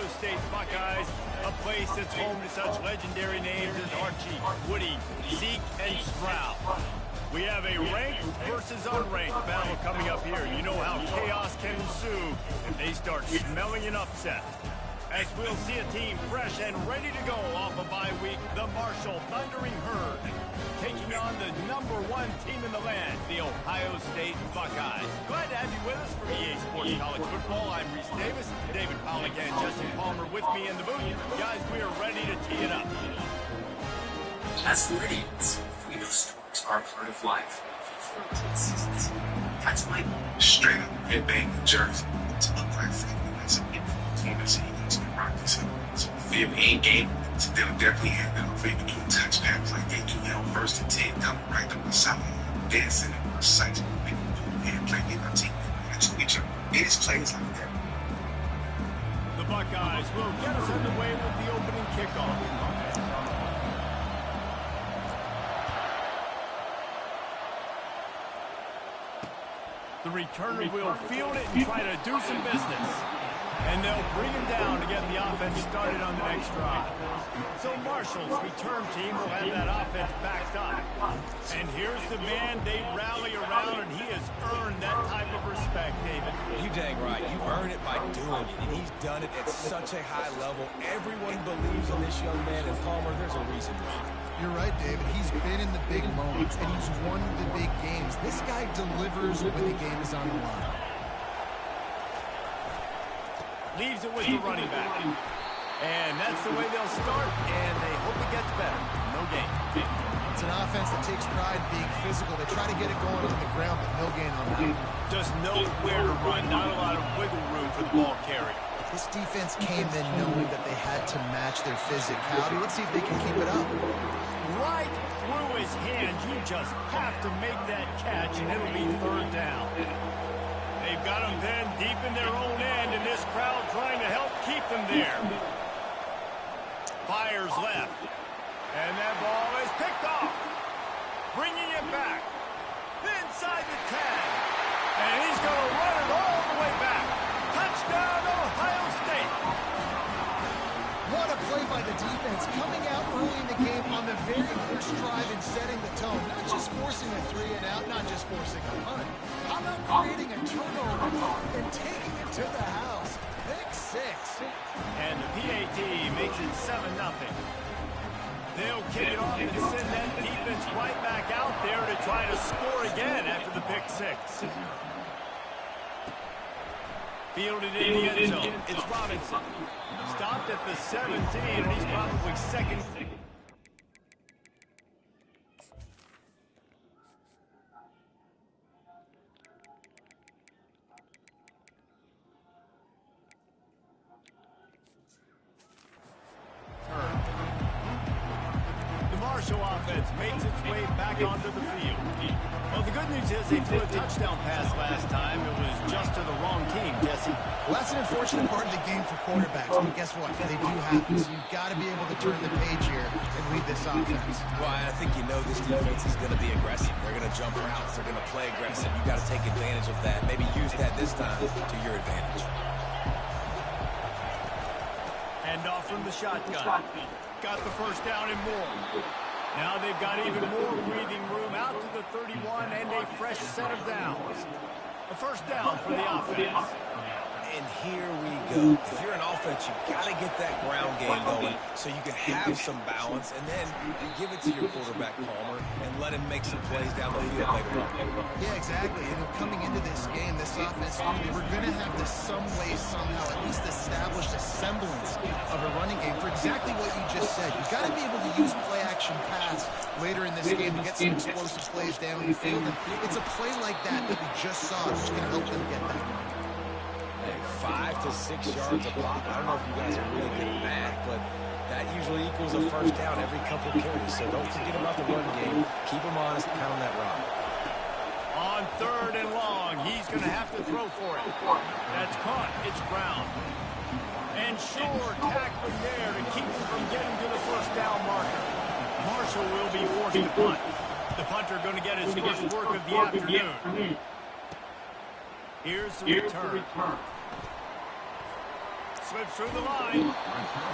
State Buckeyes, a place that's home to such legendary names as Archie, Woody, Zeke, and Sprout. We have a ranked versus unranked battle coming up here. You know how chaos can ensue if they start smelling an upset. As we'll see a team fresh and ready to go off a bye week, the Marshall Thundering Herd, taking on the #1 team in the land, the Ohio State Buckeyes. Glad to have you with us for EA Sports College Football. I'm Reese Davis, David Pollack and Jesse Palmer with me in the booth. Guys, we are ready to tee it up. As Floridians, we know storms are a part of life. That's my straight up headbang New Jersey to look like famous teams to rock this up. So if we ain't game, so they'll definitely have it on favorite game touchdowns like they do now. 1st and 10 coming right up the side, dancing and reciting and playing our team. It is plays like that. The Buckeyes will get us underway with the opening kickoff. The returner will field it and try to do some business. And they'll bring him down to get the offense started on the next drive. So Marshall's return team will have that offense backed up. And here's the man they rally around, and he has earned that type of respect, David. You dang right. You earn it by doing it, and he's done it at such a high level. Everyone believes in this young man, and Palmer, there's a reason why. You're right, David. He's been in the big moments, and he's won the big games. This guy delivers when the game is on the line. Leaves it with the running back. And that's the way they'll start, and they hope it gets better. No gain. It's an offense that takes pride in being physical. They try to get it going on the ground, but no gain on that. Just know where to run. Not a lot of wiggle room for the ball carrier. This defense came in knowing that they had to match their physicality. Let's see if they can keep it up. Right through his hands. You just have to make that catch, and it'll be 3rd down. They've got them then deep in their own end, and this crowd trying to help keep them there. Fires left. And that ball is picked off. Bringing it back. Inside the 10. And he's going to run it all the way back. Touchdown, Ohio State. What a play by the defense, coming out early in the game on the very first drive and setting the tone. Not just forcing a 3 and out, not just forcing a punt. How about creating a turnover and taking it to the house? Pick 6. And the PAT makes it 7-0. They'll kick it off and send that defense right back out there to try to score again after the pick 6. Fielded in the end zone. It's Robinson. Stopped at the 17, and he's probably second. The Marshall offense makes its way back onto the field. Well, the good news is they threw a touchdown pass last time. It was just to the wrong team, Jesse. Well, that's an unfortunate part of the game for quarterbacks, but guess what? They do happen. So you've got to be able to turn the page here and lead this offense. Well, I think you know this defense is going to be aggressive. They're going to jump routes. They're going to play aggressive. You've got to take advantage of that. Maybe use that this time to your advantage. Hand off from the shotgun. Got the first down and more. Now they've got even more breathing room out to the 31 and a fresh set of downs. A first down for the offense. And here we go. If you're an offense, you've got to get that ground game going so you can have some balance, and then you give it to your quarterback, Palmer, and let him make some plays down the field later on. Yeah, exactly. And coming into this game, this offense, they were going to have to some way, somehow, at least establish a semblance of a running game for exactly what you just said. You've got to be able to use play-action pass later in this game to get some explosive plays down the field. And it's a play like that that we just saw that's going to help them get that. 5 to 6 yards a pop. I don't know if you guys are really good at math, but that usually equals a first down every couple carries. So don't forget about the run game. Keep them honest, pound that rock. On 3rd and long, he's going to have to throw for it. That's caught. It's Brown. And Shore tackling there to keep him from getting to the first down marker. Marshall will be forced to punt. The punter going to get his first work of the afternoon. Here's the return. slips through the line.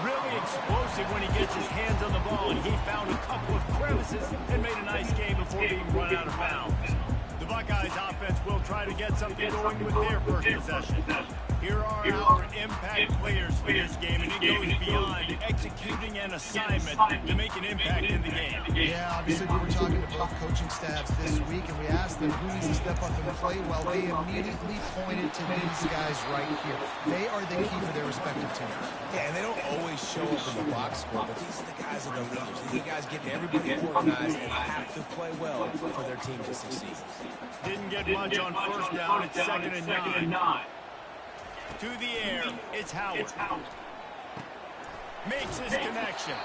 Really explosive when he gets his hands on the ball, and he found a couple of crevices and made a nice game before being run out of bounds. The Buckeyes offense will try to get something going with their first possession. Here are our impact players for this game, and it goes beyond executing an assignment to make an impact in the game. Yeah, obviously we were talking to both coaching staffs this week, and we asked them who needs to step up and play well. They immediately pointed to these guys right here. They are the key for their respective teams. Yeah, and they don't always show up in the box score, but these are the guys that are leaders. These are the guys getting everybody organized and have to play well for their team to succeed. Didn't get much on first down. It's 2nd and 9. To the air, it's Howard. Makes his connection.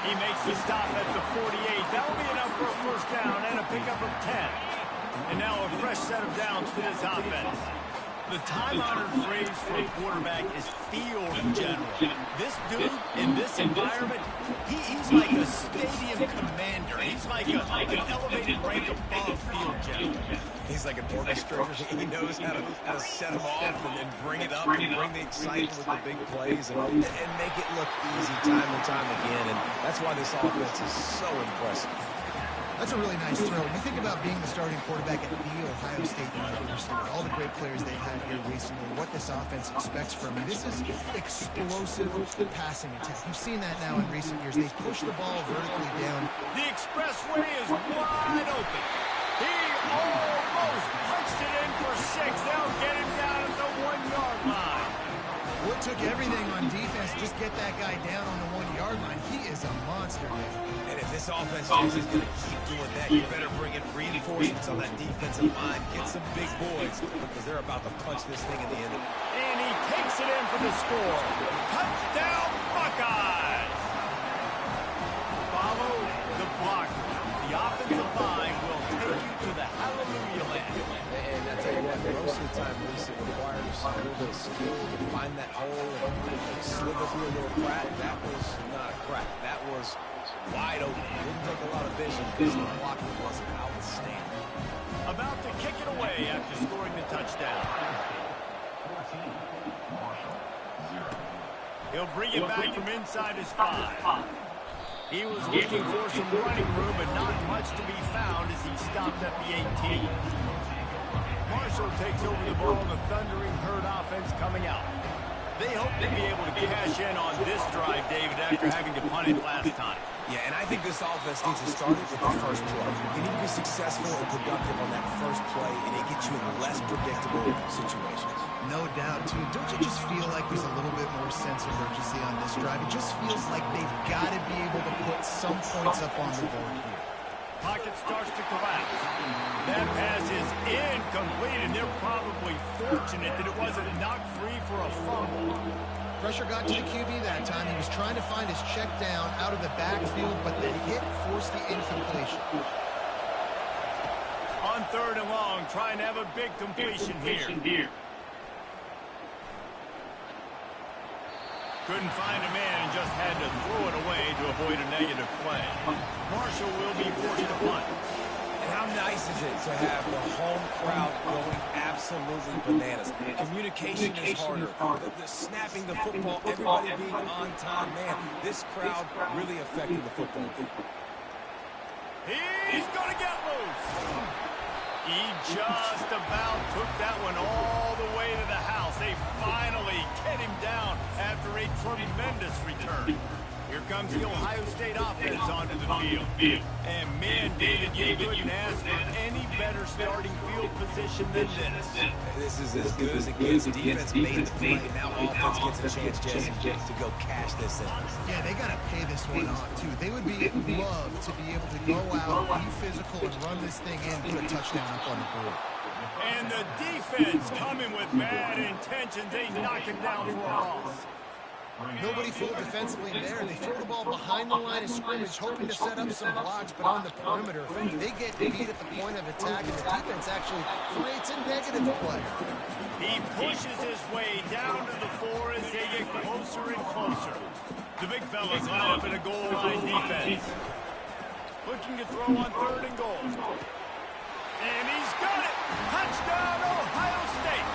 He makes the stop at the 48. That'll be enough for a first down and a pickup of 10. And now a fresh set of downs for this offense. The time-honored phrase for a quarterback is field general. This dude, in this environment, he's like a stadium commander. He's like an elevated rank above field general. He's like an orchestrator. He knows how to set them off and bring it up and bring the excitement with the big plays and make it look easy time and time again. And that's why this offense is so impressive. That's a really nice throw. When you think about being the starting quarterback at The Ohio State University, all the great players they've had here recently, what this offense expects from you, this is explosive passing attack. You've seen that now in recent years. They push the ball vertically down. The expressway is wide open. He almost punched it in for 6. They'll get him down at the 1-yard line. Well, it took everything on defense to just get that guy down on the 1-yard line. He is a monster, man. And if this offense is going to keep doing that, you better bring in reinforcements on that defensive line. Get some big boys because they're about to punch this thing in the end. And he takes it in for the score. Touchdown, Buckeyes! Follow the block. The offensive line will take you to the hallelujah land. And I tell you what, most of the time, Lisa, it requires a little bit of skill to find that hole and slither through a little crack. That was not a crack. That was wide open. Didn't take a lot of vision because the blocking wasn't outstanding. About to kick it away after scoring the touchdown. He'll bring it back from inside his 5. He was looking for some running room, but not much to be found as he stopped at the 18. Marshall takes over the ball, the Thundering Herd offense coming out. They hope to be able to cash in on this drive, David, after having to punt it last time. Yeah, and I think this offense needs to start it with the first play. You need to be successful and productive on that first play, and it gets you in less predictable situations. No doubt, too. Don't you just feel like there's a little bit more sense of urgency on this drive? It just feels like they've got to be able to put some points up on the board here. Pocket starts to collapse. That pass is incomplete, and they're probably fortunate that it wasn't knocked free for a fumble. Pressure got to the QB that time. He was trying to find his check down out of the backfield, but the hit forced the incompletion. On 3rd and long, trying to have a big completion here. Couldn't find a man and just had to throw it away to avoid a negative play. Marshall will be forced to punt. And how nice is it to have the home crowd going absolutely bananas? Communication is harder. The snapping the football, everybody being on time. Man, this crowd really affected the football game. He's going to get loose. He just about took that one all the way to the house. They finally get him down after a tremendous return. Here comes the Ohio State offense onto the field. And man, David, you couldn't ask for any better starting field position than this. This is as good as it gets. Defense made the play. Now offense gets a chance, Jesse, to go cash this in. Yeah, they got to pay this one off, too. They would love to be able to go out, be physical, and run this thing in, put a touchdown up on the board. And the defense coming with bad intentions. They knock him down for a loss. Nobody fooled defensively there. They throw the ball behind the line of scrimmage, hoping to set up some blocks, but on the perimeter, they get beat at the point of attack, and the defense actually creates a negative play. He pushes his way down to the 4 as they get closer and closer. The big fellas line up in a goal line defense. Looking to throw on 3rd and goal. And he's got it! Touchdown, Ohio State!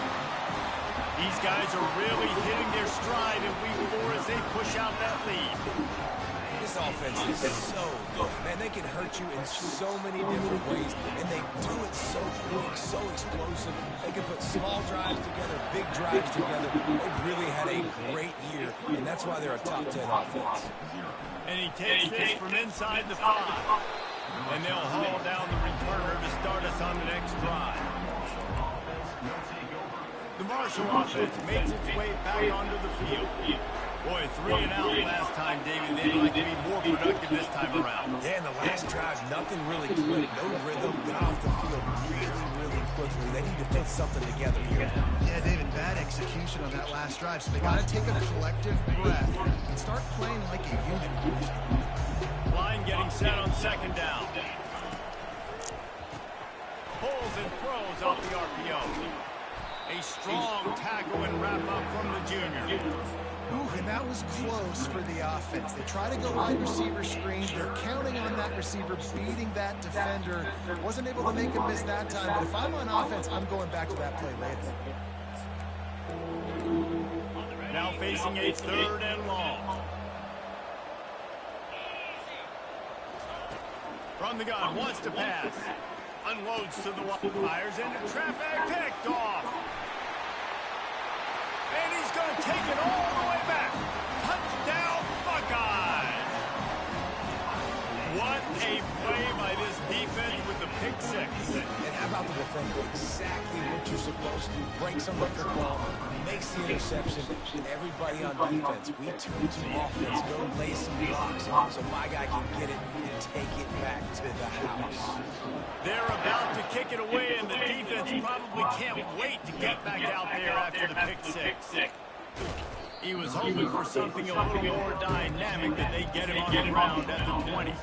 These guys are really hitting their stride, and push out that lead. This offense is so good. Man, they can hurt you in so many different ways, and they do it so quick, so explosive. They can put small drives together, big drives together. They've really had a great year, and that's why they're a top 10 offense. And he takes this from inside the 5. And they'll haul down the returner to start us on the next drive. The Marshall offense makes its way back onto the field. Boy, 3 and out last time, David. They'd like to be more productive this time around. Yeah, in the last drive, nothing really clicked. No rhythm. Got off the field really quickly. They need to put something together here. Yeah, David, bad execution on that last drive. So they got to take a collective breath and start playing like a unit. Line getting set on second down. Pulls and throws off the RPO. A strong tackle and wrap up from the junior. Ooh, and that was close for the offense. They try to go wide receiver screen. They're counting on that receiver beating that defender. Wasn't able to make him miss that time, but if I'm on offense, I'm going back to that play later. Now facing a 3rd and long. From the gun, wants to pass. Unloads to the wires into traffic, picked off. And he's going to take it all the way back. Touchdown, Buckeyes. What a play by this defense with the pick 6. And how about the defender? Exactly what you're supposed to do. Breaks him with the ball, makes the interception. Everybody on defense, we turn to offense, go lay some blocks so my guy can get it and take it back to the house. They're about to kick it away, and the defense probably can't wait to get back out there after the pick 6. He was hoping for something a little more dynamic that they get him on the ground at the 20.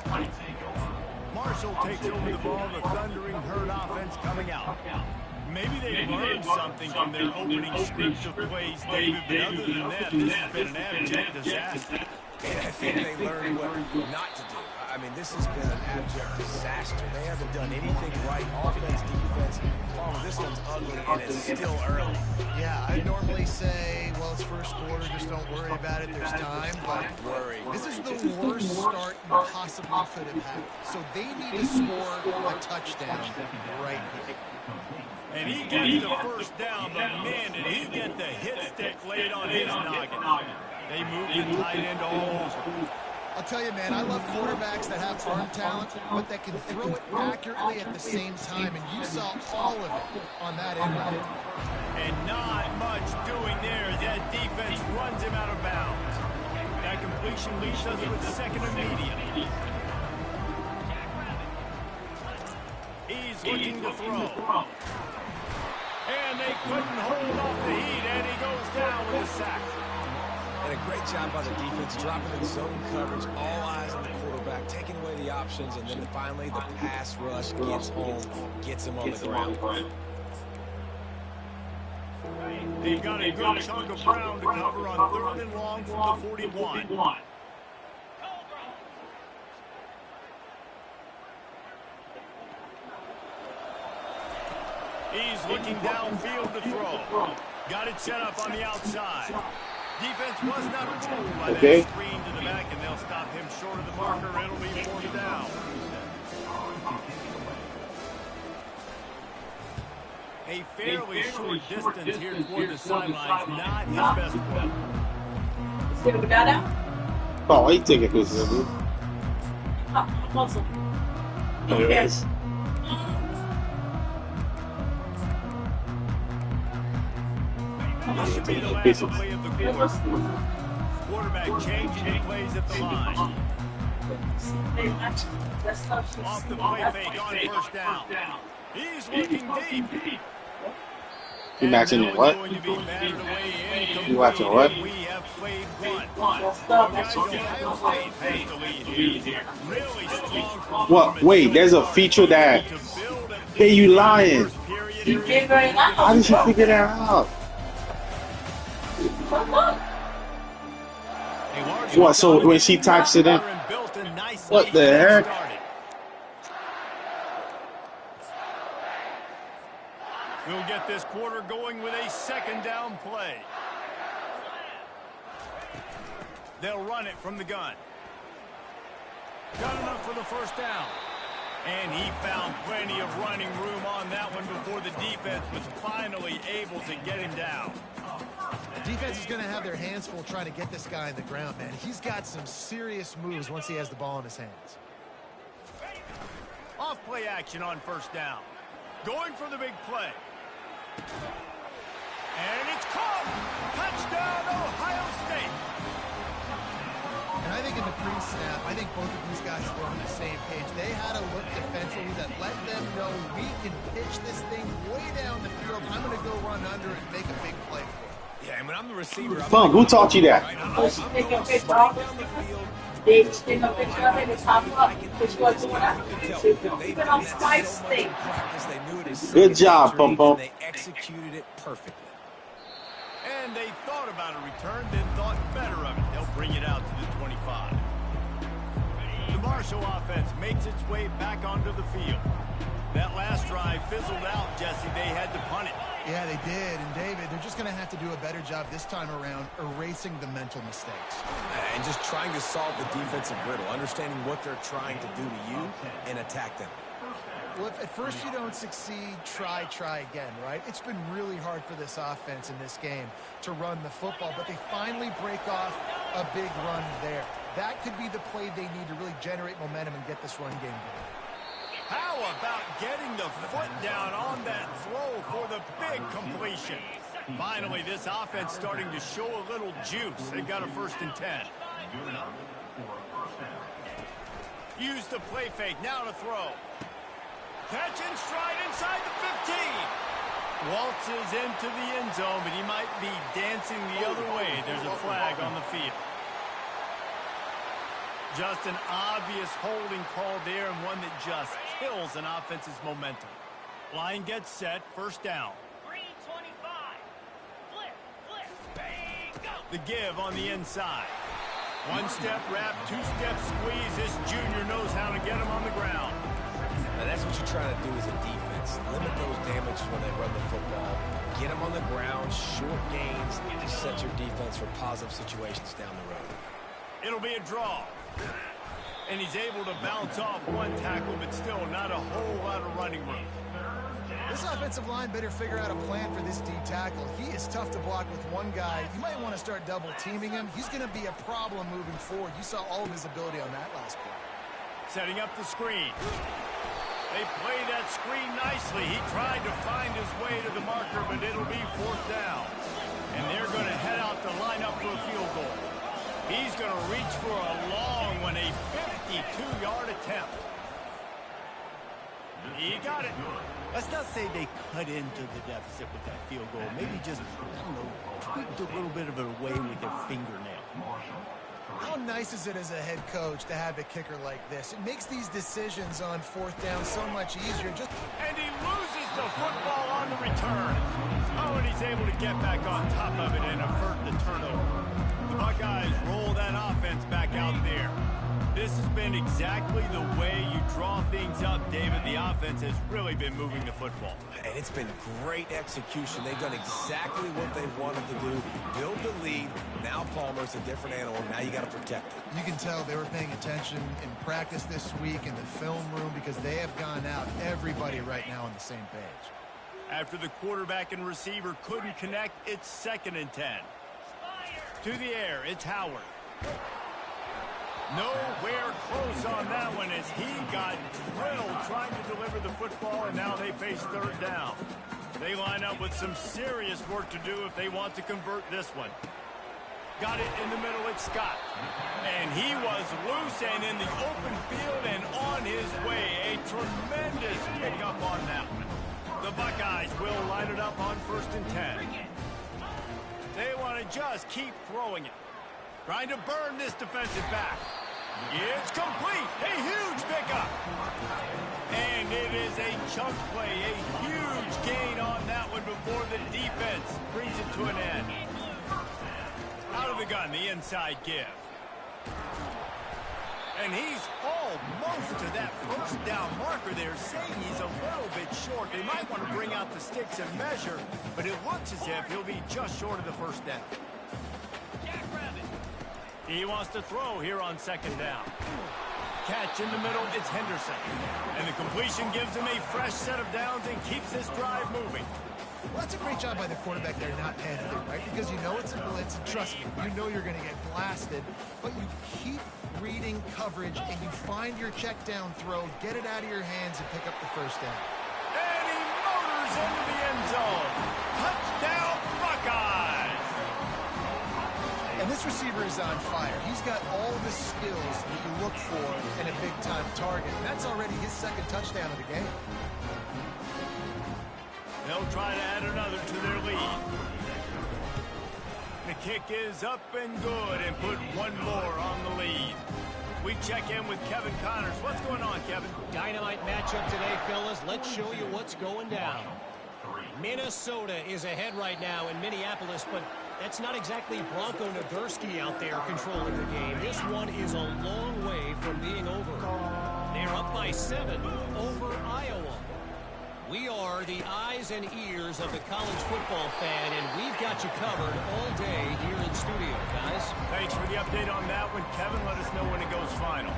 Marshall takes over the ball, the Thundering Herd offense coming out. Maybe they learned something from their opening script of plays, David, but other than that, this has been an abject disaster. And I think they learned what not to do. I mean, this has been an abject disaster. They haven't done anything right, offense, defense. Oh, this one's ugly, and it's still early. Yeah, I'd normally say, well, it's first quarter, just don't worry about it, there's time, but this is the worst start you possibly could have had. So they need to score a touchdown right here. And he gets the first down, but man, did he get the hit stick laid on his noggin. They move the tight end all over. I'll tell you, man, I love quarterbacks that have arm talent, but that can throw it accurately at the same time, and you saw all of it on that end route. And not much doing there as that defense runs him out of bounds. That completion leaves us with 2nd and medium. He's looking to throw. And they couldn't hold off the heat, and he goes down with a sack. And a great job by the defense, dropping in zone coverage, all eyes on the quarterback, taking away the options, and then finally the pass rush gets home, gets him on the ground. They've got a good chunk of ground to cover on 3rd and long from the 41. He's looking downfield to throw. Got it set up on the outside. Defense was not fooled by that screen to the back, and they'll stop him short of the marker. It'll be 4th down. A fairly short distance here toward the sidelines, not his best work. Oh, why you taking this, dude? Anyways. This should be the last play of the quarter. Quarterback changing plays at the line. Off the play fake on 1st down. He's looking deep. You matching what? You watching what? We have played one. Guys, Ohio State has the lead here. Really strong. What? Wait, there's a feature that. Hey, you lying? How did you figure that out? What? So when she types it in, what the heck? We'll get this quarter going with a 2nd down play. They'll run it from the gun. Got enough for the first down. And he found plenty of running room on that one before the defense was finally able to get him down. The defense is going to have their hands full trying to get this guy on the ground, man. He's got some serious moves once he has the ball in his hands. Off play action on first down. Going for the big play. And it's caught. Touchdown, Ohio State. And I think in the pre-snap, I think both of these guys were on the same page. They had a look defensively that let them know we can pitch this thing way down the field. I'm going to go run under and make a big play for it. Yeah, and when I'm the receiver, I'm Funk, who taught you that? Take a picture of it. They take a picture of it and pop up. Which one's doing that? Keep it on Spice thing. Good job, Pum Pum. They executed it perfectly. And they thought about a return, then thought better of it. They'll bring it out to the 25. The Marshall offense makes its way back onto the field. That last drive fizzled out, Jesse. They had to punt it. Yeah, they did. And, David, they're just going to have to do a better job this time around erasing the mental mistakes. And just trying to solve the defensive riddle, understanding what they're trying to do to you and attack them. Well, if at first you don't succeed, try again, right? It's been really hard for this offense in this game to run the football, but they finally break off a big run there. That could be the play they need to really generate momentum and get this run game going. How about getting the foot down on that throw for the big completion? Finally, this offense starting to show a little juice. They got a 1st and 10. Use the play fake. Now to throw. Catch and stride inside the 15. Waltzes into the end zone, but he might be dancing the other way. There's a flag on the field. Just an obvious holding call there, and one that just kills an offense's momentum. Line gets set, 1st down. 325. Flip. Bang, go. The give on the inside. 1-step wrap, 2-step squeeze. This junior knows how to get him on the ground. Now that's what you're trying to do as a defense. Limit those damages when they run the football. Get them on the ground, short gains, and just set your defense for positive situations down the road. It'll be a draw. And he's able to bounce off one tackle, but still not a whole lot of running room. This offensive line better figure out a plan for this D tackle. He is tough to block with one guy. You might want to start double teaming him. He's going to be a problem moving forward. You saw all of his ability on that last play. Setting up the screen. They play that screen nicely. He tried to find his way to the marker, but it'll be 4th down. And they're going to head out to line up for a field goal. He's going to reach for a long one, a 52-yard attempt. He got it. Let's not say they cut into the deficit with that field goal. Maybe just, I don't know, tweaked a little bit of it away with their fingernail. How nice is it as a head coach to have a kicker like this? It makes these decisions on 4th down so much easier. And he loses the football on the return. Oh, and he's able to get back on top of it and avert the turnover. The Buckeyes roll that offense back out there. This has been exactly the way you draw things up, David. The offense has really been moving the football. And it's been great execution. They've done exactly what they wanted to do. Build the lead. Now Palmer's a different animal. Now you got to protect it. You can tell they were paying attention in practice this week in the film room because they have gone out, everybody right now on the same page. After the quarterback and receiver couldn't connect, it's 2nd and 10. To the air, it's Howard. Nowhere close on that one as he got drilled trying to deliver the football, and now they face 3rd down. They line up with some serious work to do if they want to convert this one. Got it in the middle, it's Scott. And he was loose and in the open field and on his way. A tremendous pickup on that one. The Buckeyes will line it up on 1st and 10. They want to just keep throwing it. Trying to burn this defensive back. It's complete. A huge pickup. And it is a chunk play. A huge gain on that one before the defense brings it to an end. Out of the gun, the inside give. And he's almost to that 1st down marker there, saying he's a little bit short. They might want to bring out the sticks and measure, but it looks as if he'll be just short of the 1st down. He wants to throw here on second down. Catch in the middle, it's Henderson. And the completion gives him a fresh set of downs and keeps this drive moving. Well, that's a great job by the quarterback there not panicking, right? Because you know it's a blitz, and trust me, you know you're going to get blasted, but you keep reading coverage and you find your check down throw, get it out of your hands, and pick up the first down. And he motors into the end zone. Touchdown, Buckeyes! And this receiver is on fire. He's got all the skills that you look for in a big-time target. That's already his second touchdown of the game. They'll try to add another to their lead. The kick is up and good and put one more on the lead. We check in with Kevin Connors. What's going on, Kevin? Dynamite matchup today, fellas. Let's show you what's going down. Minnesota is ahead right now in Minneapolis, but that's not exactly Bronco Nagurski out there controlling the game. This one is a long way from being over. They're up by 7 over Iowa. We are the eyes and ears of the college football fan, and we've got you covered all day here in studio, guys. Thanks for the update on that one, Kevin. Let us know when it goes final.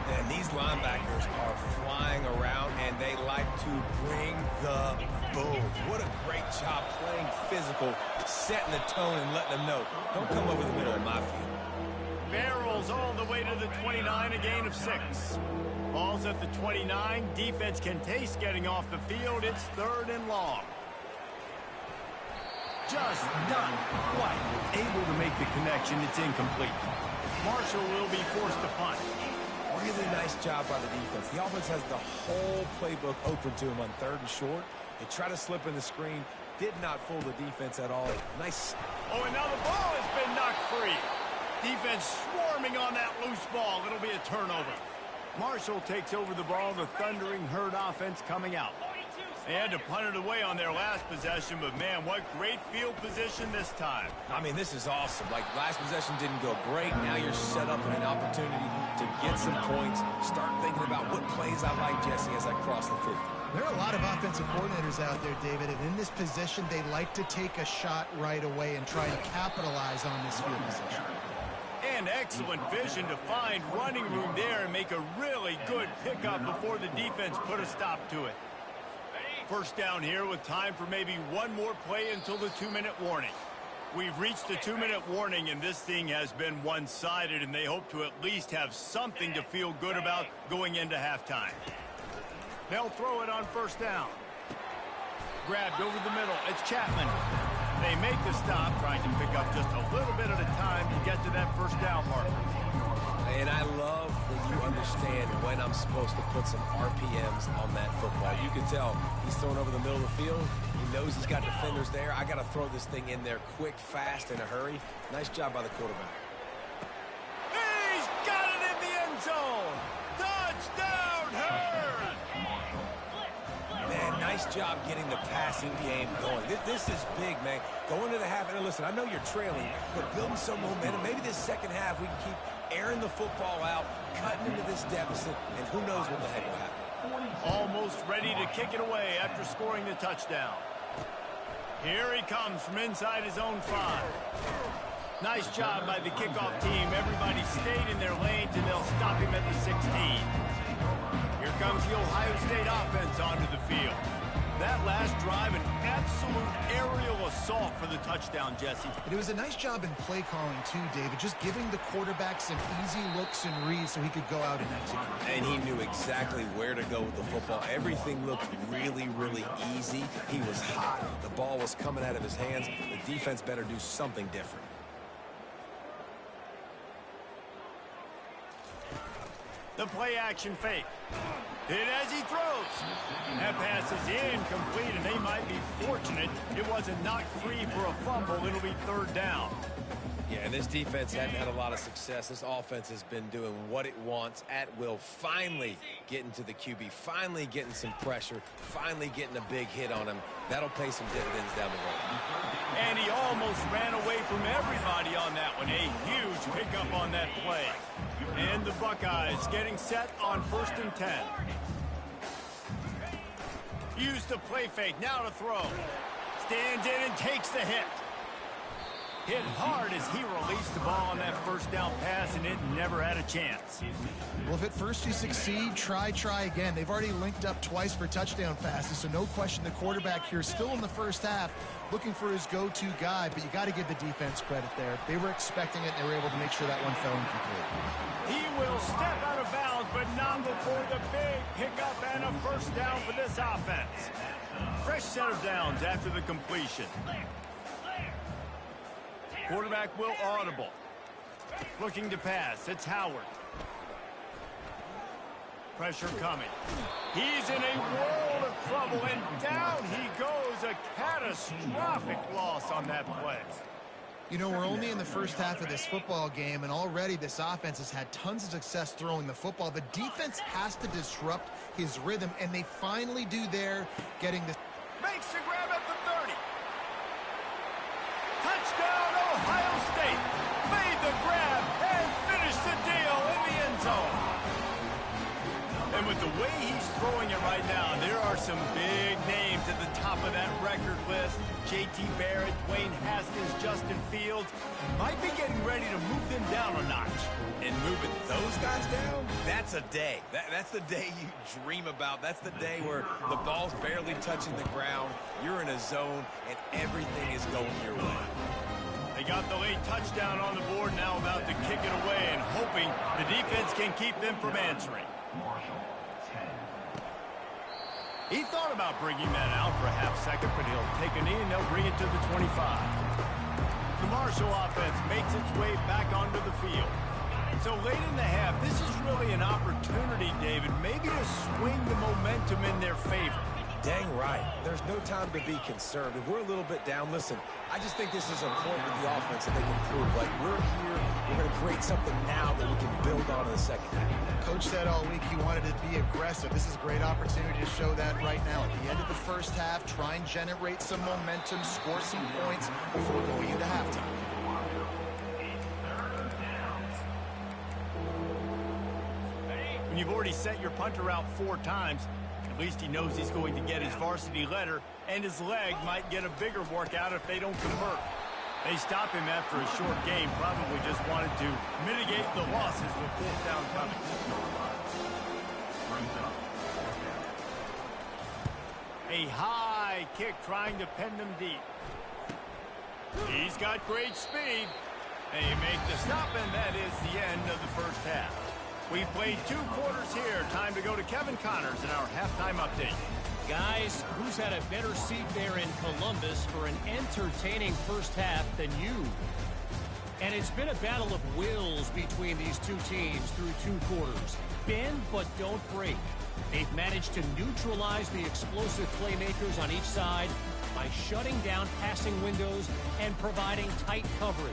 And these linebackers are flying around, and they like to bring the boom. What a great job playing physical, setting the tone, and letting them know, don't come over the middle of my field. Barrels all the way to the 29, a gain of 6. Ball's at the 29. Defense can taste getting off the field. It's 3rd and long. Just not quite able to make the connection. It's incomplete. Marshall will be forced to punt. Really nice job by the defense. The offense has the whole playbook open to him on 3rd and short. They try to slip in the screen. Did not fool the defense at all. Nice. Oh, and now the ball has been knocked free. Defense swarming on that loose ball. It'll be a turnover. Marshall takes over the ball. The Thundering Herd offense coming out. They had to punt it away on their last possession, but man, what great field position this time. I mean, this is awesome. Like, last possession didn't go great. Now you're set up in an opportunity to get some points. Start thinking about what plays I like, Jesse, as I cross the 50. There are a lot of offensive coordinators out there, David, and in this position, they like to take a shot right away and try to capitalize on this field position. And excellent vision to find running room there and make a really good pickup before the defense put a stop to it. First down here with time for maybe one more play until the 2-minute warning. We've reached the 2-minute warning, and this thing has been one-sided, and they hope to at least have something to feel good about going into halftime. They'll throw it on first down. Grabbed over the middle. It's Chapman. They make the stop, trying to pick up just a little bit at a time to get to that first down marker. And I love when you understand when I'm supposed to put some RPMs on that football. You can tell he's throwing over the middle of the field. He knows he's got defenders there. I got to throw this thing in there quick, fast, in a hurry. Nice job by the quarterback. He's got it in the end zone. Touchdown, Herd! Man, nice job getting the passing game going. This is big, man. Going to the half, and listen, I know you're trailing, but building some momentum. Maybe this second half we can keep airing the football out, cutting into this deficit, and who knows what the heck will happen. Almost ready to kick it away after scoring the touchdown. Here he comes from inside his own 5. Nice job by the kickoff team. Everybody stayed in their lanes, and they'll stop him at the 16. Here comes the Ohio State offense onto the field. That last drive, an absolute aerial assault for the touchdown, Jesse. But it was a nice job in play calling, too, David, just giving the quarterback some easy looks and reads so he could go out and execute. And he knew exactly where to go with the football. Everything looked really, really easy. He was hot. The ball was coming out of his hands. The defense better do something different. The play action fake. Hit as he throws. That pass is incomplete, and they might be fortunate it wasn't knocked free for a fumble. It'll be 3rd down. Yeah, and this defense hadn't had a lot of success. This offense has been doing what it wants at will. Finally getting to the QB. Finally getting some pressure. Finally getting a big hit on him. That'll pay some dividends down the road. And he almost ran away from everybody on that one. A huge pickup on that play. And the Buckeyes getting set on 1st and 10. Used the play fake. Now to throw. Stands in and takes the hit. Hit hard as he released the ball on that first down pass, and it never had a chance. Well, if at first you succeed, try again. They've already linked up twice for touchdown passes, so no question the quarterback here still in the first half looking for his go-to guy, but you got to give the defense credit there. They were expecting it, and they were able to make sure that one fell incomplete. He will step out of bounds, but not before the big pickup and a first down for this offense. Fresh set of downs after the completion. Quarterback will audible. Looking to pass. It's Howard. Pressure coming. He's in a world of trouble, and down he goes. A catastrophic loss on that play. You know, we're only in the first half of this football game, and already this offense has had tons of success throwing the football. The defense has to disrupt his rhythm, and they finally do there, getting the... Makes the grab at the 30. Touchdown, Ohio State. Made the grab and finished the deal in the end zone. And with the way he's throwing it right now, there are some big names at the top of that record list. J.T. Barrett, Dwayne Haskins, Justin Fields might be getting ready to move them down a notch. And moving those guys down, that's a day. That's the day you dream about. That's the day where the ball's barely touching the ground, you're in a zone, and everything is going your way. They got the late touchdown on the board, now about to kick it away and hoping the defense can keep them from answering. He thought about bringing that out for a half second, but he'll take a knee and they'll bring it to the 25. The Marshall offense makes its way back onto the field. So late in the half, this is really an opportunity, David, maybe to swing the momentum in their favor. Dang right. There's no time to be concerned. If we're a little bit down, listen, I just think this is a point with the offense that they can prove. Like, we're here, we're going to create something now that we can build on in the second half. Coach said all week he wanted to be aggressive. This is a great opportunity to show that right now. At the end of the first half, try and generate some momentum, score some points before going into halftime. When you've already sent your punter out 4 times, at least he knows he's going to get his varsity letter, and his leg might get a bigger workout if they don't convert. They stop him after a short game, probably just wanted to mitigate the losses with 4th down coming. A high kick trying to pin them deep. He's got great speed. They make the stop, and that is the end of the first half. We've played 2 quarters here. Time to go to Kevin Connors in our halftime update. Guys, who's had a better seat there in Columbus for an entertaining first half than you? And it's been a battle of wills between these 2 teams through 2 quarters. Bend but don't break. They've managed to neutralize the explosive playmakers on each side by shutting down passing windows and providing tight coverage.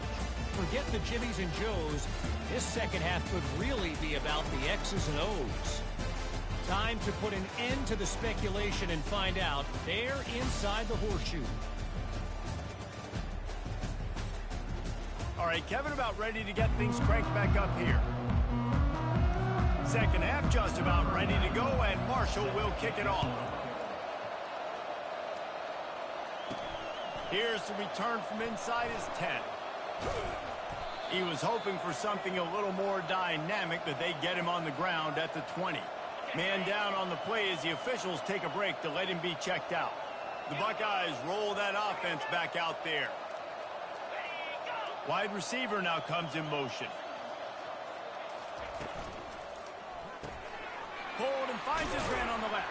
Forget the Jimmies and Joes. This second half could really be about the X's and O's. Time to put an end to the speculation and find out. They're inside the horseshoe. All right, Kevin about ready to get things cranked back up here. Second half just about ready to go, and Marshall will kick it off. Here's the return from inside his 10. He was hoping for something a little more dynamic, but they get him on the ground at the 20. Man down on the play as the officials take a break to let him be checked out. The Buckeyes roll that offense back out there. Wide receiver now comes in motion. Pulled and finds his man on the left.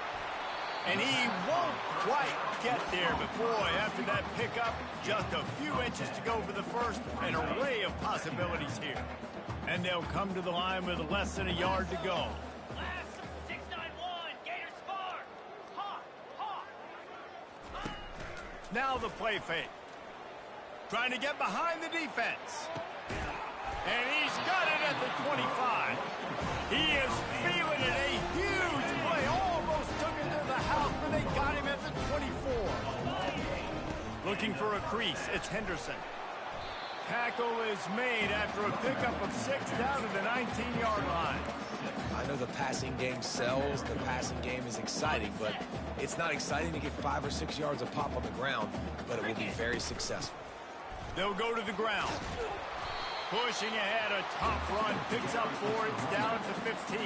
And he won't quite get there, but boy, after that pickup, just a few inches to go for the first. An array of possibilities here. And they'll come to the line with less than a yard to go. Now the play fake. Trying to get behind the defense. And he's got it at the 25. He is feeling it. A huge play. Almost took it to the house, but they got him at the 24. Looking for a crease. It's Henderson. Tackle is made after a pickup of 6 down to the 19-yard line. I know the passing game sells, the passing game is exciting, but it's not exciting to get 5 or 6 yards of pop on the ground, but it will be very successful. They'll go to the ground. Pushing ahead, a tough run, picks up 4, it's down to 15.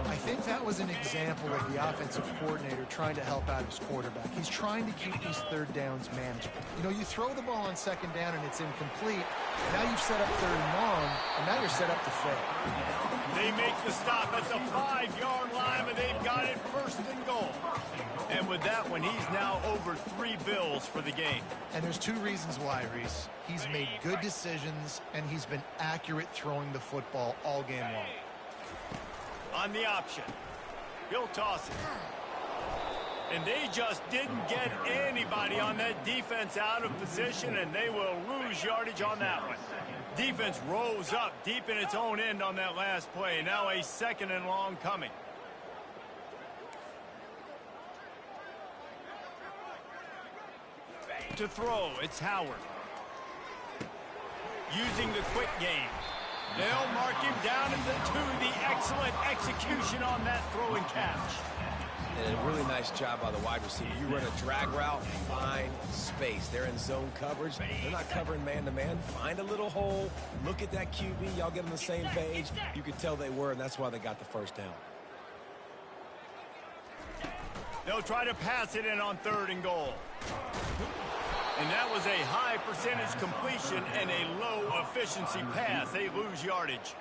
I think that was an example of the offensive coordinator trying to help out his quarterback. He's trying to keep these third downs manageable. You know, you throw the ball on second down and it's incomplete. Now you've set up third and long, and now you're set up to fail. They make the stop at the 5-yard line, but they've got it first and goal. And with that one, he's now over 3 bills for the game. And there's 2 reasons why, Reese. He's made good decisions, and he's been accurate throwing the football all game long. On the option, he'll toss it. And they just didn't get anybody on that defense out of position, and they will lose yardage on that one. Defense rose up deep in its own end on that last play. Now a 2nd and long coming. To throw, it's Howard. Using the quick game. They'll mark him down at the 2. The excellent execution on that throw and catch. And a really nice job by the wide receiver. You run a drag route, find space. They're in zone coverage. They're not covering man-to-man. Find a little hole. Look at that QB. Y'all get on the same page. You could tell they were, and that's why they got the first down. They'll try to pass it in on 3rd and goal. And that was a high percentage completion and a low efficiency pass. They lose yardage.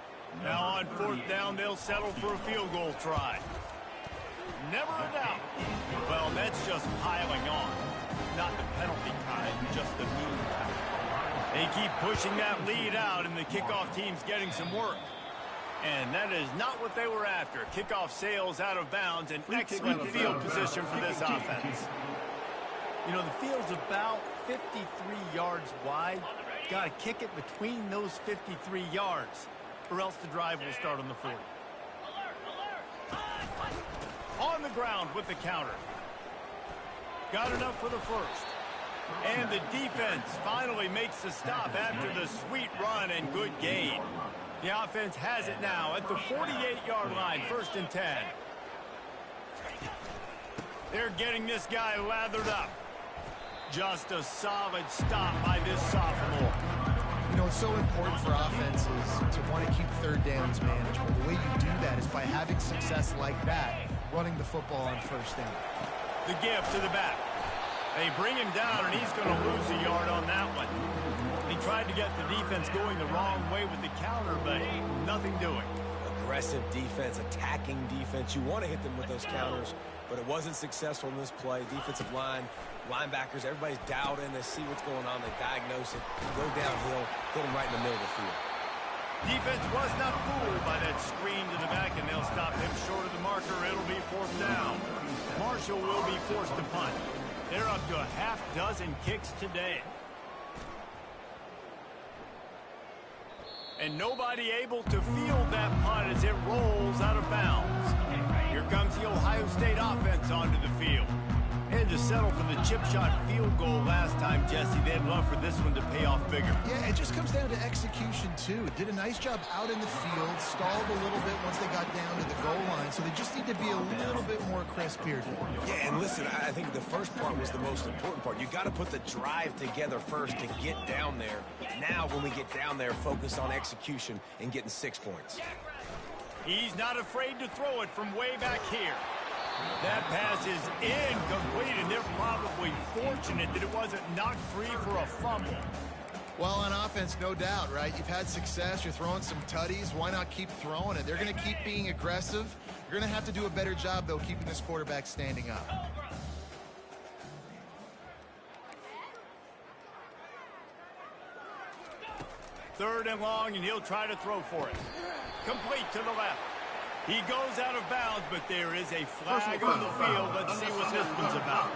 Now on 4th down, they'll settle for a field goal try. Never a doubt. Well, that's just piling on. Not the penalty kind, just the mean kind. They keep pushing that lead out, and the kickoff team's getting some work. And that is not what they were after. Kickoff sails out of bounds, and excellent field position for this offense. You know, the field's about 53 yards wide. Got to kick it between those 53 yards, or else the drive will start on the 40. On the ground with the counter. Got enough for the first. And the defense finally makes the stop after the sweet run and good gain. The offense has it now at the 48-yard line, 1st and 10. They're getting this guy lathered up. Just a solid stop by this sophomore. You know, it's so important for offenses to want to keep third downs manageable. The way you do that is by having success like that, running the football on 1st down. The give to the back. They bring him down, and he's going to lose a yard on that one. He tried to get the defense going the wrong way with the counter, but nothing doing. Aggressive defense, attacking defense. You want to hit them with those counters, but it wasn't successful in this play. Defensive line, linebackers, everybody's dialed in. They see what's going on. They diagnose it, go downhill, hit them right in the middle of the field. Defense was not fooled by that screen to the back, and they'll stop him short of the marker. It'll be 4th down. Marshall will be forced to punt. They're up to a half dozen kicks today. And nobody able to field that punt as it rolls out of bounds. Here comes the Ohio State offense onto the field. Had to settle for the chip shot field goal last time, Jesse. They'd love for this one to pay off bigger. Yeah, it just comes down to execution, too. Did a nice job out in the field, stalled a little bit once they got down to the goal line, so they just need to be a little bit more crisp here. Yeah, and listen, I think the first part was the most important part. You got to put the drive together first to get down there. Now, when we get down there, focus on execution and getting 6 points. He's not afraid to throw it from way back here. That pass is incomplete, and they're probably fortunate that it wasn't knocked free for a fumble. Well, on offense, no doubt, right? You've had success. You're throwing some tutties. Why not keep throwing it? They're going to keep being aggressive. You're going to have to do a better job, though, keeping this quarterback standing up. Third and long, and he'll try to throw for it. Complete to the left. He goes out of bounds, but there is a flag on the field. Let's see what this one's about.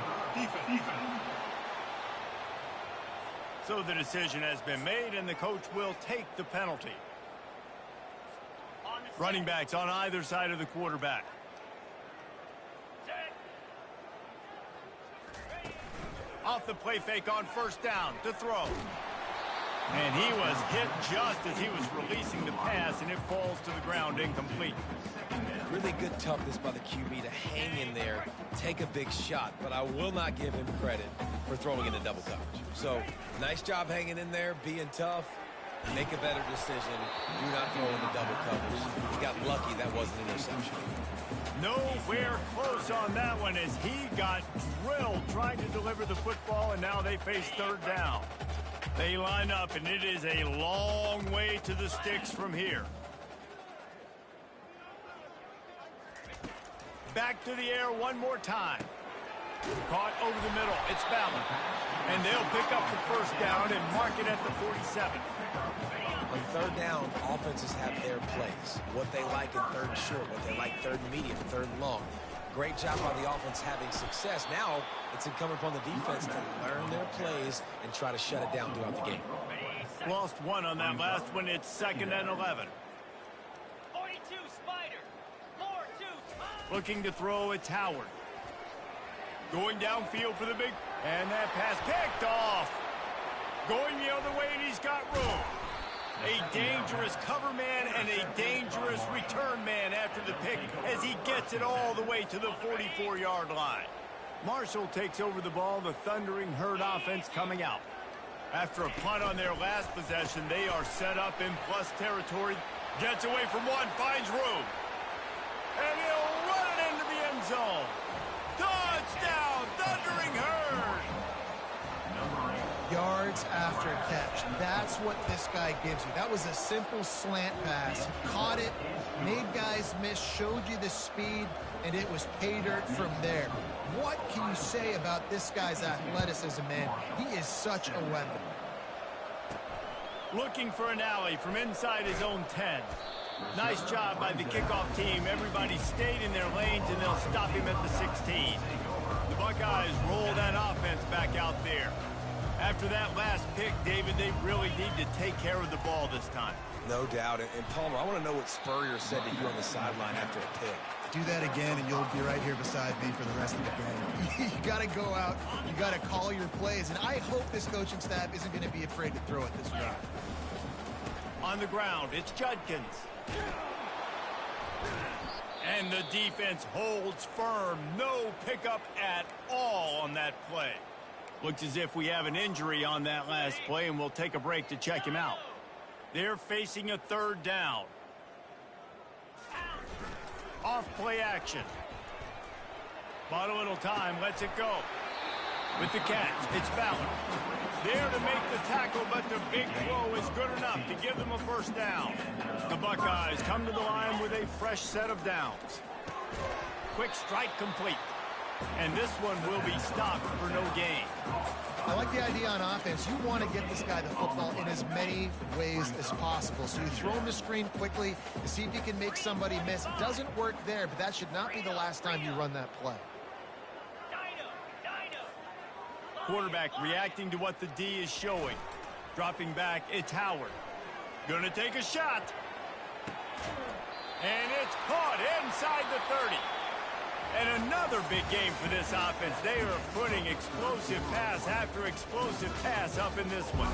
So the decision has been made, and the coach will take the penalty. Running backs on either side of the quarterback. Off the play fake on 1st down to throw. And he was hit just as he was releasing the pass, and it falls to the ground incomplete. Really good toughness by the QB to hang in there, take a big shot, but I will not give him credit for throwing into double coverage. So, nice job hanging in there, being tough. Make a better decision. Do not throw into double coverage. He got lucky that wasn't an interception. Nowhere close on that one as he got drilled trying to deliver the football, and now they face third down. They line up, and it is a long way to the sticks from here. Back to the air one more time. Caught over the middle. It's Ballard. And they'll pick up the first down and mark it at the 47. On third down, offenses have their plays. What they like in third and short, what they like third and medium, third and long. Great job by the offense having success. Now, it's incumbent upon the defense to learn their plays and try to shut it down throughout the game. Lost one on that last one. It's 2nd and 11. 42 Spider. 4-2. Looking to throw, it's Howard. Going downfield for the big, and that pass picked off. Going the other way, and he's got room. A dangerous cover man and a dangerous return man after the pick as he gets it all the way to the 44-yard line. Marshall takes over the ball, the Thundering Herd offense coming out. After a punt on their last possession, they are set up in plus territory. Gets away from one, finds room. And he'll run it into the end zone. Touchdown, Thundering Herd! Yards after catch. That's what this guy gives you. That was a simple slant pass. Caught it, made guys miss, showed you the speed, and it was pay dirt from there. What can you say about this guy's athleticism, man? He is such a weapon. Looking for an alley from inside his own 10. Nice job by the kickoff team. Everybody stayed in their lanes, and they'll stop him at the 16. The Buckeyes roll that offense back out there. After that last pick, David, they really need to take care of the ball this time. No doubt. And Palmer, I want to know what Spurrier said to you on the sideline after a pick. Do that again, and you'll be right here beside me for the rest of the game. You got to go out. You got to call your plays. And I hope this coaching staff isn't going to be afraid to throw it this drive. On the ground, it's Judkins. And the defense holds firm. No pickup at all on that play. Looks as if we have an injury on that last play, and we'll take a break to check him out. They're facing a third down. Off play action. Bought a little time, lets it go. With the catch, it's Ballard. There to make the tackle, but the big throw is good enough to give them a first down. The Buckeyes come to the line with a fresh set of downs. Quick strike complete. And this one will be stopped for no gain. I like the idea on offense. You want to get this guy the football in as many ways as possible. So you throw him the screen quickly to see if you can make somebody miss. It doesn't work there, but that should not be the last time you run that play. Quarterback reacting to what the D is showing. Dropping back, it's Howard. Gonna take a shot. And it's caught inside the 30. And another big game for this offense. They are putting explosive pass after explosive pass up in this one.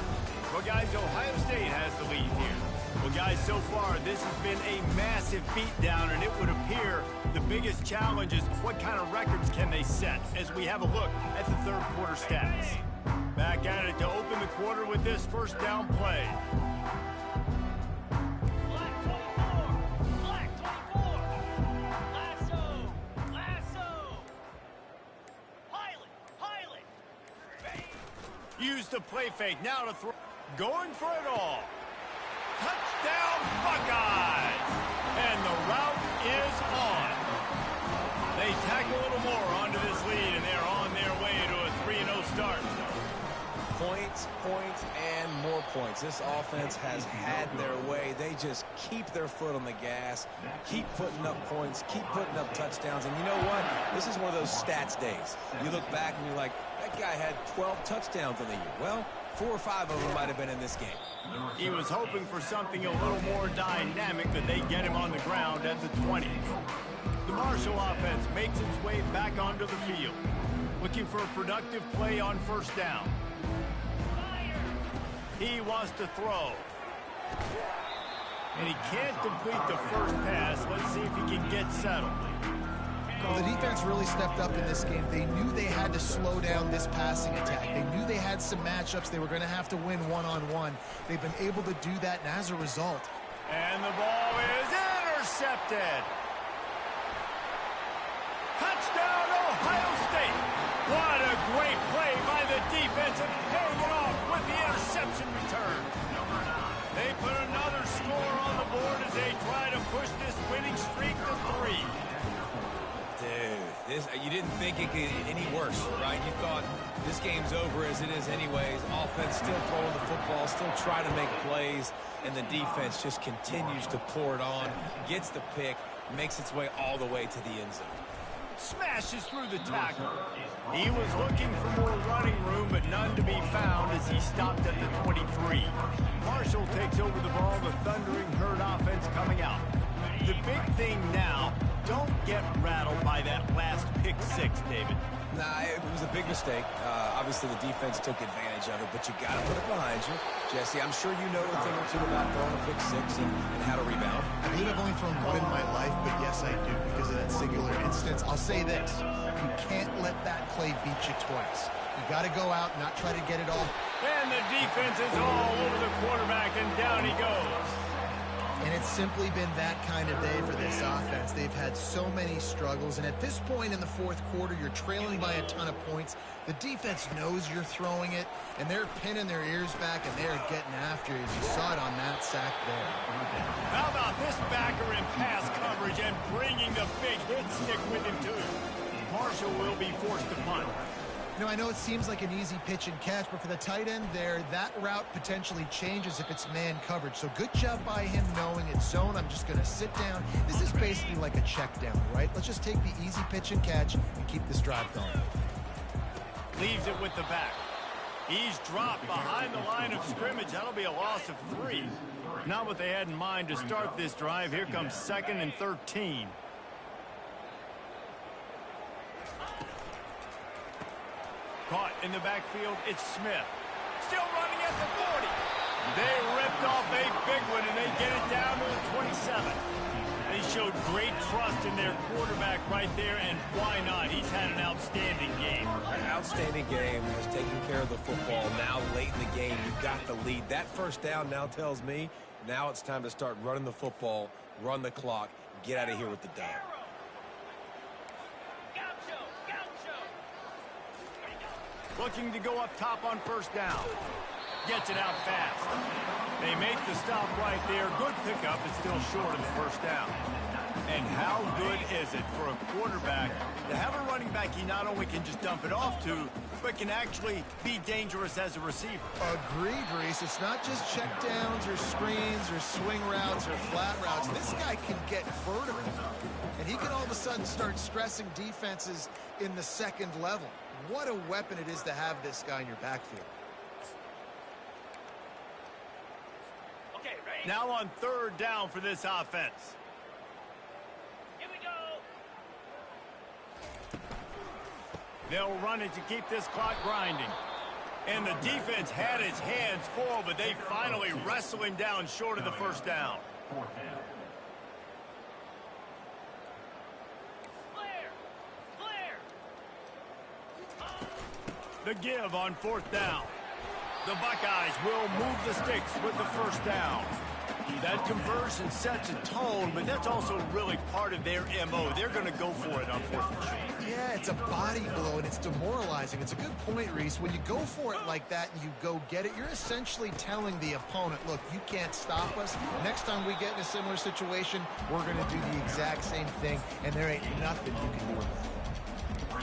Well, guys, Ohio State has the lead here. Well, guys, so far, this has been a massive beatdown, and it would appear the biggest challenge is what kind of records can they set as we have a look at the third quarter stats. Back at it to open the quarter with this first down play. Use the play fake. Now to throw. Going for it all. Touchdown, Buckeyes! And the route is on. They tack a little more onto this lead, and they're on their way to a 3-0 start. Points, points, and more points. This offense has had their way. They just keep their foot on the gas, keep putting up points, keep putting up touchdowns. And you know what? This is one of those stats days. You look back and you're like, that guy had 12 touchdowns in the year. Well, 4 or 5 of them might have been in this game. He was hoping for something a little more dynamic, but they get him on the ground at the 20. The Marshall offense makes its way back onto the field, looking for a productive play on first down. He wants to throw. And he can't complete the first pass. Let's see if he can get settled. Well, the defense really stepped up in this game. They knew they had to slow down this passing attack. They knew they had some matchups they were going to have to win one-on-one. They've been able to do that, and as a result. And the ball is intercepted. Touchdown, Ohio State. What a great play by the defense and paying it off with the interception return. They put another score on the board as they try to push this winning streak to 3. Dude, you didn't think it could get any worse, right? You thought this game's over as it is anyways. Offense still throwing the football, still trying to make plays, and the defense just continues to pour it on, gets the pick, makes its way all the way to the end zone. Smashes through the tackle. He was looking for more running room, but none to be found as he stopped at the 23. Marshall takes over the ball, the Thundering Herd offense coming out. The big thing now, don't get rattled by that last pick 6, David. Nah, it was a big mistake. Obviously, the defense took advantage of it, but you got to put it behind you. Jesse, I'm sure you know a thing or two about throwing a pick 6 and how to rebound. I believe I've only thrown one in my life, but yes, I do because of that singular instance. I'll say this. You can't let that play beat you twice. You got to go out and not try to get it all. And the defense is all over the quarterback, and down he goes. And it's simply been that kind of day for this offense. They've had so many struggles, and at this point in the fourth quarter, you're trailing by a ton of points. The defense knows you're throwing it, and they're pinning their ears back, and they're getting after you, as you saw it on that sack there. How about this backer in pass coverage and bringing the big hit stick with him, too? Marshall will be forced to punt. You know, I know it seems like an easy pitch and catch, but for the tight end there, that route potentially changes if it's man coverage. So good job by him knowing it's zone. I'm just going to sit down. This is basically like a check down, right? Let's just take the easy pitch and catch and keep this drive going. Leaves it with the back. He's dropped behind the line of scrimmage. That'll be a loss of 3. Not what they had in mind to start this drive. Here comes 2nd and 13. Caught in the backfield, it's Smith. Still running at the 40. They ripped off a big one, and they get it down to the 27. They showed great trust in their quarterback right there, and why not? He's had an outstanding game. An outstanding game. Has taken care of the football. Now, late in the game, you got the lead. That first down now tells me now it's time to start running the football, run the clock, get out of here with the dub. Looking to go up top on first down. Gets it out fast. They make the stop right there. Good pickup. It's still short of the first down. And how good is it for a quarterback to have a running back he not only can just dump it off to, but can actually be dangerous as a receiver? Agreed, Reese. It's not just check downs or screens or swing routes or flat routes. This guy can get vertical. And he can all of a sudden start stressing defenses in the second level. What a weapon it is to have this guy in your backfield. Okay, ready? Now on 3rd down for this offense. Here we go. They'll run it to keep this clock grinding. And the defense had its hands full, but they finally wrestle him down short of the first down. The give on 4th down. The Buckeyes will move the sticks with the first down. That conversion sets a tone, but that's also really part of their MO. They're going to go for it on 4th and short. Yeah, it's a body blow, and it's demoralizing. It's a good point, Reese. When you go for it like that and you go get it, you're essentially telling the opponent, look, you can't stop us. Next time we get in a similar situation, we're going to do the exact same thing, and there ain't nothing you can do about it.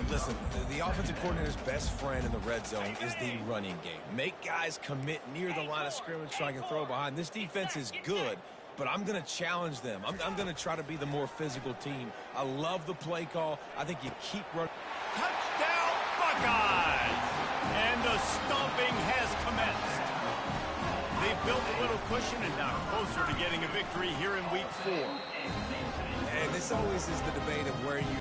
Listen, the offensive coordinator's best friend in the red zone is the running game. Make guys commit near the line of scrimmage so I can throw behind. This defense is good, but I'm going to challenge them. I'm going to try to be the more physical team. I love the play call. I think you keep running. Touchdown, Buckeyes! And the stomping has commenced. They've built a little cushion and now closer to getting a victory here in Week 4. And this always is the debate of where you...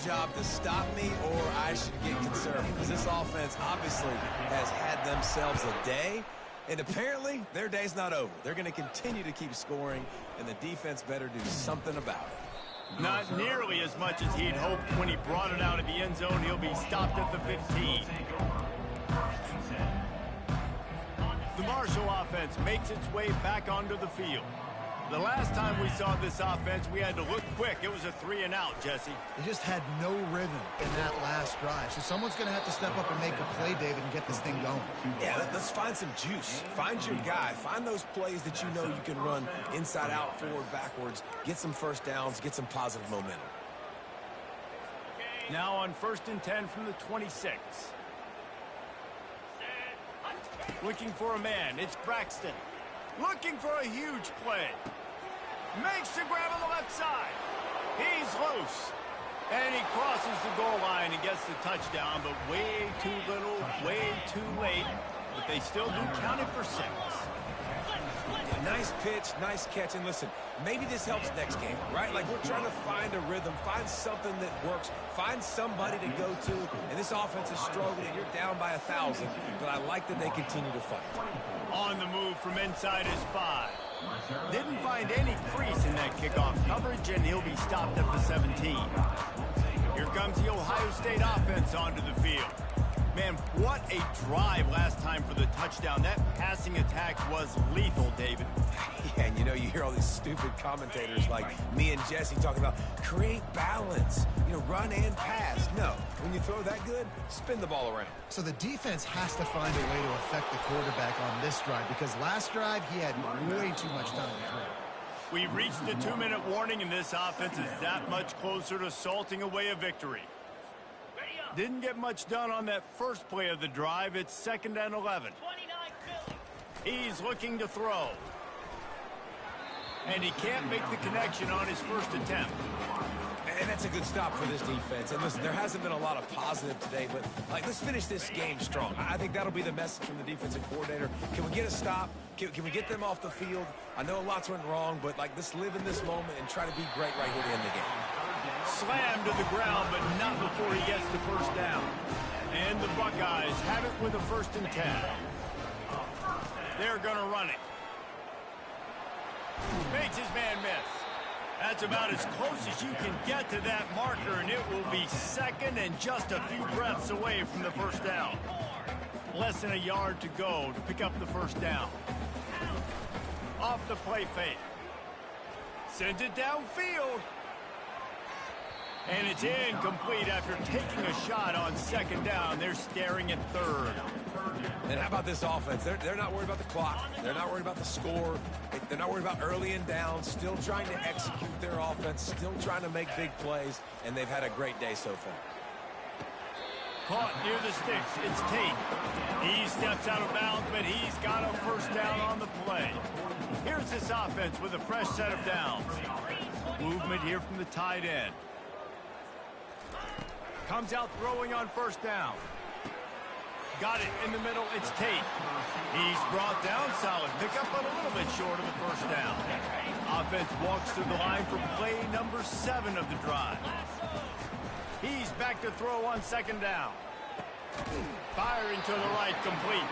job to stop me, or I should get concerned, because this offense obviously has had themselves a day, and apparently their day's not over. They're going to continue to keep scoring, and the defense better do something about it. Not nearly as much as he'd hoped when he brought it out of the end zone. He'll be stopped at the 15. The Marshall offense makes its way back onto the field. The last time we saw this offense, we had to look quick. It was a 3-and-out, Jesse. They just had no rhythm in that last drive. So someone's going to have to step up and make a play, David, and get this thing going. Yeah, let's find some juice. Find your guy. Find those plays that you know you can run inside out, forward, backwards. Get some first downs. Get some positive momentum. Now on 1st and 10 from the 26. Looking for a man. It's Braxton. Looking for a huge play. Makes the grab on the left side. He's loose. And he crosses the goal line and gets the touchdown, but way too little, way too late. But they still do count it for 6. Nice pitch, nice catch, and listen, maybe this helps next game, right? Like, we're trying to find a rhythm, find something that works, find somebody to go to, and this offense is struggling. You're down by 1,000, but I like that they continue to fight. On the move from inside his 5. Didn't find any crease in that kickoff coverage, and he'll be stopped at the 17. Here comes the Ohio State offense onto the field. Man, what a drive last time for the touchdown. That passing attack was lethal, David. Yeah, and you hear all these stupid commentators like me and Jesse talking about create balance, run and pass. No, when you throw that good, spin the ball around. So the defense has to find a way to affect the quarterback on this drive, because last drive he had way too much time to throw. We've reached the 2-minute warning, and this offense is that much closer to salting away a victory. Didn't get much done on that first play of the drive. It's 2nd and 11. He's looking to throw. And he can't make the connection on his first attempt. And that's a good stop for this defense. And listen, there hasn't been a lot of positive today, but let's finish this game strong. I think that'll be the message from the defensive coordinator. Can we get a stop? Can we get them off the field? I know lots went wrong, but let's live in this moment and try to be great right here to end the game. Slammed to the ground, but not before he gets the first down. And the Buckeyes have it with a 1st and 10. They're going to run it. Makes his man miss. That's about as close as you can get to that marker, and it will be 2nd and just a few breaths away from the first down. Less than a yard to go to pick up the first down. Off the play fake. Sends it downfield. And it's incomplete after taking a shot on 2nd down. They're staring at 3rd. And how about this offense? They're not worried about the clock. They're not worried about the score. They're not worried about early and down. Still trying to execute their offense. Still trying to make big plays. And they've had a great day so far. Caught near the sticks. It's Tate. He steps out of bounds, but he's got a first down on the play. Here's this offense with a fresh set of downs. Movement here from the tight end. Comes out throwing on 1st down. Got it in the middle. It's Tate. He's brought down. Solid pickup, but a little bit short of the first down. Offense walks through the line for play number 7 of the drive. He's back to throw on 2nd down. Firing to the right, complete.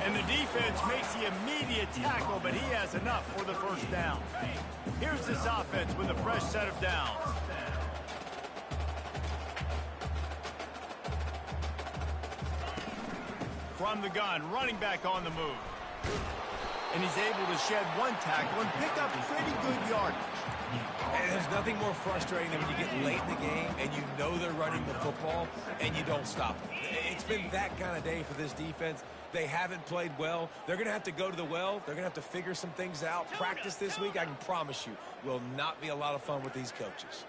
And the defense makes the immediate tackle, but he has enough for the first down. Here's this offense with a fresh set of downs. From the gun, running back on the move. And he's able to shed 1 tackle and pick up pretty good yardage. And there's nothing more frustrating than when you get late in the game and you know they're running the football and you don't stop them. It's been that kind of day for this defense. They haven't played well. They're going to have to go to the well. They're going to have to figure some things out. Practice this week, I can promise you, will not be a lot of fun with these coaches.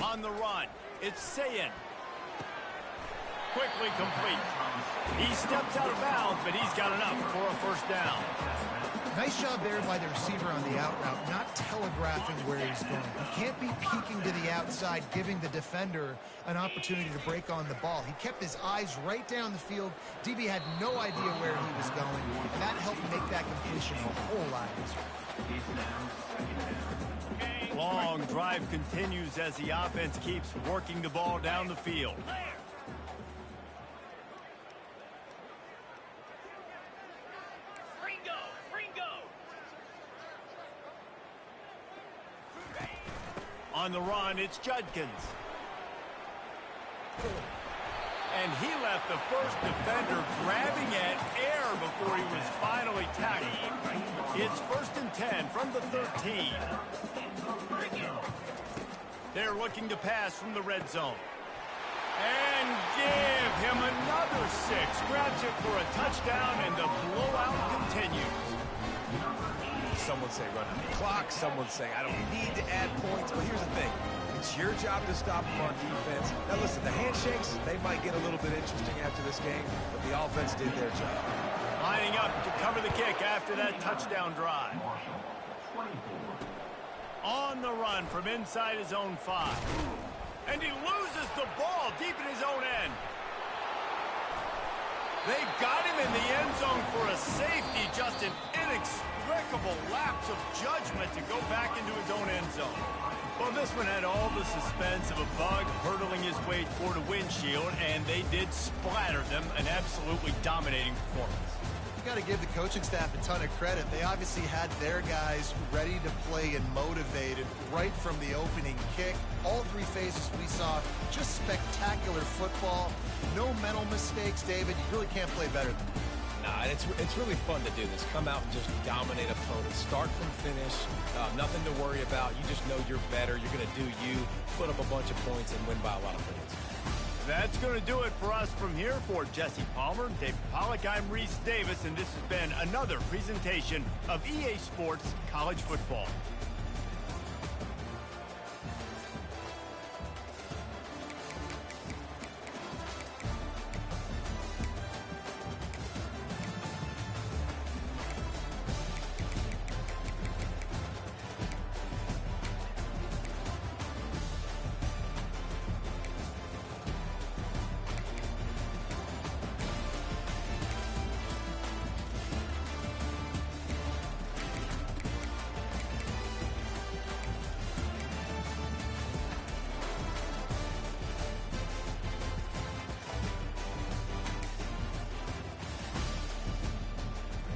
On the run, it's Sayin. Quickly complete. He steps out of bounds, but he's got enough for a first down. Nice job there by the receiver on the out route, not telegraphing where he's going. He can't be peeking to the outside, giving the defender an opportunity to break on the ball. He kept his eyes right down the field. DB had no idea where he was going, and that helped make that completion a whole lot easier. Long long drive continues as the offense keeps working the ball down the field. On the run, it's Judkins. And he left the first defender grabbing at air before he was finally tackled. It's 1st and 10 from the 13. They're looking to pass from the red zone. And give him another 6. Grabs it for a touchdown, and the blowout continues. Someone say run out the clock. Someone say I don't need to add points. But here's the thing. It's your job to stop them on defense. Now listen, the handshakes, they might get a little bit interesting after this game, but the offense did their job. Lining up to cover the kick after that touchdown drive. On the run from inside his own 5. And he loses the ball deep in his own end. They got him in the end zone for a safety, just an inexplicable lapse of judgment to go back into his own end zone. Well, this one had all the suspense of a bug hurtling his way toward a windshield, and they did splatter them, an absolutely dominating performance. You got to give the coaching staff a ton of credit. They obviously had their guys ready to play and motivated right from the opening kick. All 3 phases we saw, just spectacular football. No mental mistakes, David. You really can't play better than that. Nah, it's really fun to do this. Come out and just dominate opponents. Start from finish. Nothing to worry about. You just know you're better. You're going to do you. Put up a bunch of points and win by a lot of points. That's going to do it for us from here. For Jesse Palmer, David Pollack, I'm Reese Davis, and this has been another presentation of EA Sports College Football.